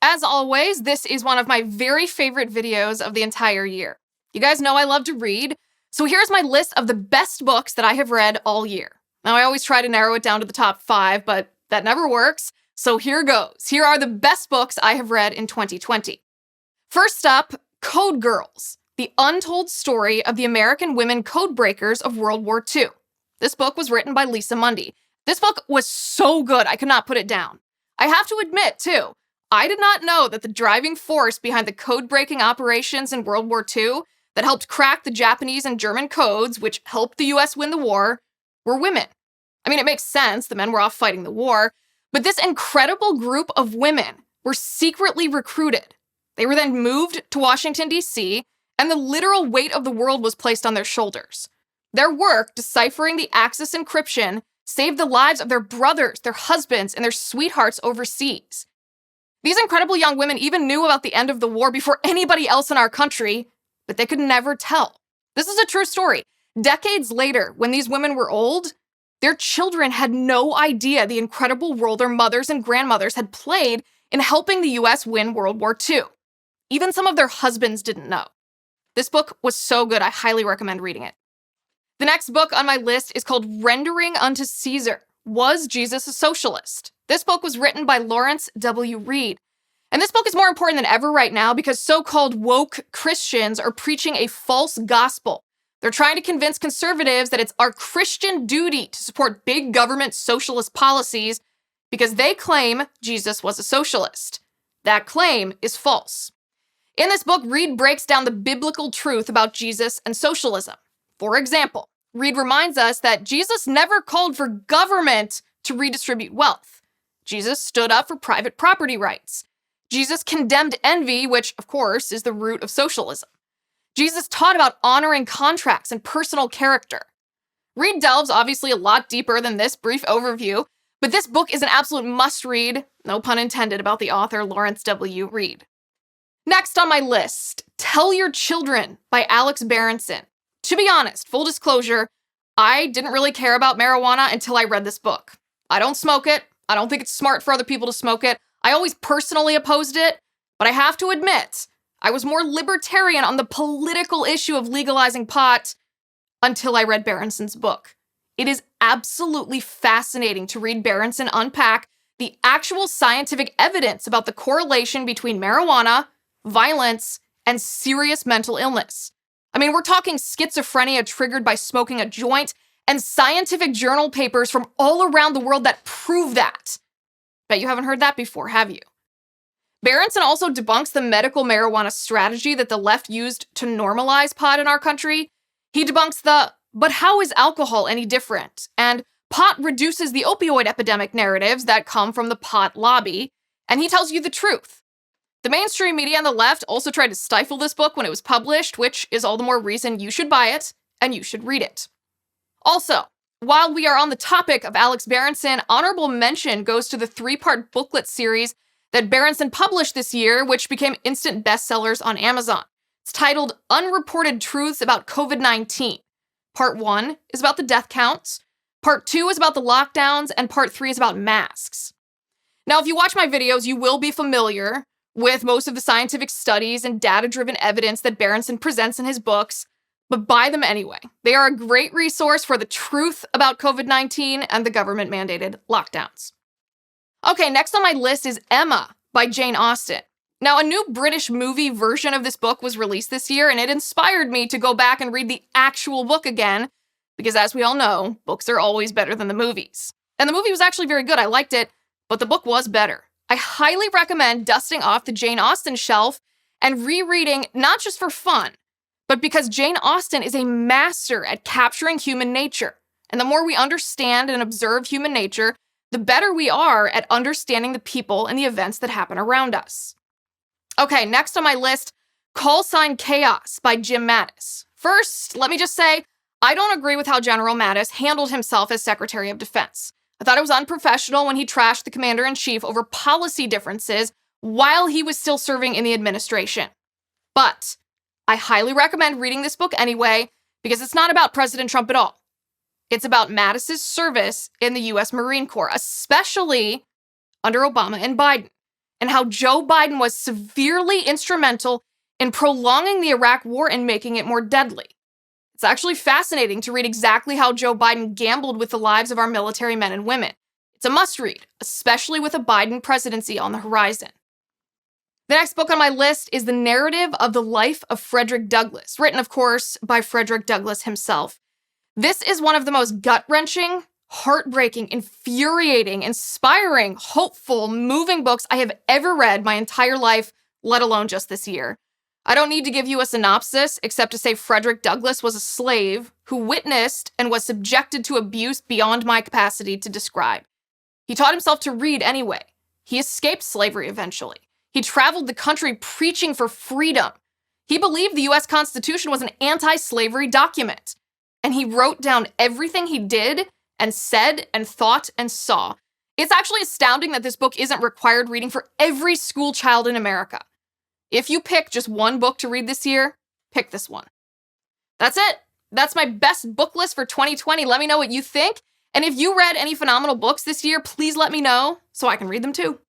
As always, this is one of my very favorite videos of the entire year. You guys know I love to read, so here's my list of the best books that I have read all year. Now, I always try to narrow it down to the top 5, but that never works, so here goes. Here are the best books I have read in 2020. First up, Code Girls, the untold story of the American women code breakers of World War II. This book was written by Lisa Mundy. This book was so good, I could not put it down. I have to admit, too, I did not know that the driving force behind the code-breaking operations in World War II that helped crack the Japanese and German codes, which helped the US win the war, were women. I mean, it makes sense, the men were off fighting the war, but this incredible group of women were secretly recruited. They were then moved to Washington, D.C., and the literal weight of the world was placed on their shoulders. Their work deciphering the Axis encryption saved the lives of their brothers, their husbands, and their sweethearts overseas. These incredible young women even knew about the end of the war before anybody else in our country, but they could never tell. This is a true story. Decades later, when these women were old, their children had no idea the incredible role their mothers and grandmothers had played in helping the US win World War II. Even some of their husbands didn't know. This book was so good, I highly recommend reading it. The next book on my list is called Rendering Unto Caesar: Was Jesus a Socialist? This book was written by Lawrence W. Reed. And this book is more important than ever right now because so-called woke Christians are preaching a false gospel. They're trying to convince conservatives that it's our Christian duty to support big government socialist policies because they claim Jesus was a socialist. That claim is false. In this book, Reed breaks down the biblical truth about Jesus and socialism. For example, Reed reminds us that Jesus never called for government to redistribute wealth. Jesus stood up for private property rights. Jesus condemned envy, which, of course, is the root of socialism. Jesus taught about honoring contracts and personal character. Reed delves obviously a lot deeper than this brief overview, but this book is an absolute must-read, no pun intended about the author Lawrence W. Reed. Next on my list, Tell Your Children by Alex Berenson. To be honest, full disclosure, I didn't really care about marijuana until I read this book. I don't smoke it. I don't think it's smart for other people to smoke it. I always personally opposed it, but I have to admit, I was more libertarian on the political issue of legalizing pot until I read Berenson's book. It is absolutely fascinating to read Berenson unpack the actual scientific evidence about the correlation between marijuana, violence, and serious mental illness. I mean, we're talking schizophrenia triggered by smoking a joint and scientific journal papers from all around the world that prove that. Bet you haven't heard that before, have you? Berenson also debunks the medical marijuana strategy that the left used to normalize pot in our country. He debunks but how is alcohol any different? And pot reduces the opioid epidemic narratives that come from the pot lobby, and he tells you the truth. The mainstream media and the left also tried to stifle this book when it was published, which is all the more reason you should buy it and you should read it. Also, while we are on the topic of Alex Berenson, honorable mention goes to the 3-part booklet series that Berenson published this year, which became instant bestsellers on Amazon. It's titled Unreported Truths About COVID-19. Part 1 is about the death counts, Part 2 is about the lockdowns, and Part 3 is about masks. Now, if you watch my videos, you will be familiar with most of the scientific studies and data-driven evidence that Berenson presents in his books, but buy them anyway. They are a great resource for the truth about COVID-19 and the government-mandated lockdowns. Okay, next on my list is Emma by Jane Austen. Now, a new British movie version of this book was released this year, and it inspired me to go back and read the actual book again, because as we all know, books are always better than the movies. And the movie was actually very good, I liked it, but the book was better. I highly recommend dusting off the Jane Austen shelf and rereading, not just for fun, but because Jane Austen is a master at capturing human nature. And the more we understand and observe human nature, the better we are at understanding the people and the events that happen around us. Okay, next on my list, Call Sign Chaos by Jim Mattis. First, let me just say, I don't agree with how General Mattis handled himself as Secretary of Defense. I thought it was unprofessional when he trashed the Commander-in-Chief over policy differences while he was still serving in the administration. But I highly recommend reading this book anyway, because it's not about President Trump at all. It's about Mattis's service in the U.S. Marine Corps, especially under Obama and Biden. and how Joe Biden was severely instrumental in prolonging the Iraq War and making it more deadly. It's actually fascinating to read exactly how Joe Biden gambled with the lives of our military men and women. It's a must-read, especially with a Biden presidency on the horizon. The next book on my list is The Narrative of the Life of Frederick Douglass, written, of course, by Frederick Douglass himself. This is one of the most gut-wrenching, heartbreaking, infuriating, inspiring, hopeful, moving books I have ever read my entire life, let alone just this year. I don't need to give you a synopsis, except to say Frederick Douglass was a slave who witnessed and was subjected to abuse beyond my capacity to describe. He taught himself to read anyway. He escaped slavery eventually. He traveled the country preaching for freedom. He believed the US Constitution was an anti-slavery document. And he wrote down everything he did and said and thought and saw. It's actually astounding that this book isn't required reading for every school child in America. If you pick just one book to read this year, pick this one. That's it. That's my best book list for 2020. Let me know what you think. And if you read any phenomenal books this year, please let me know so I can read them too.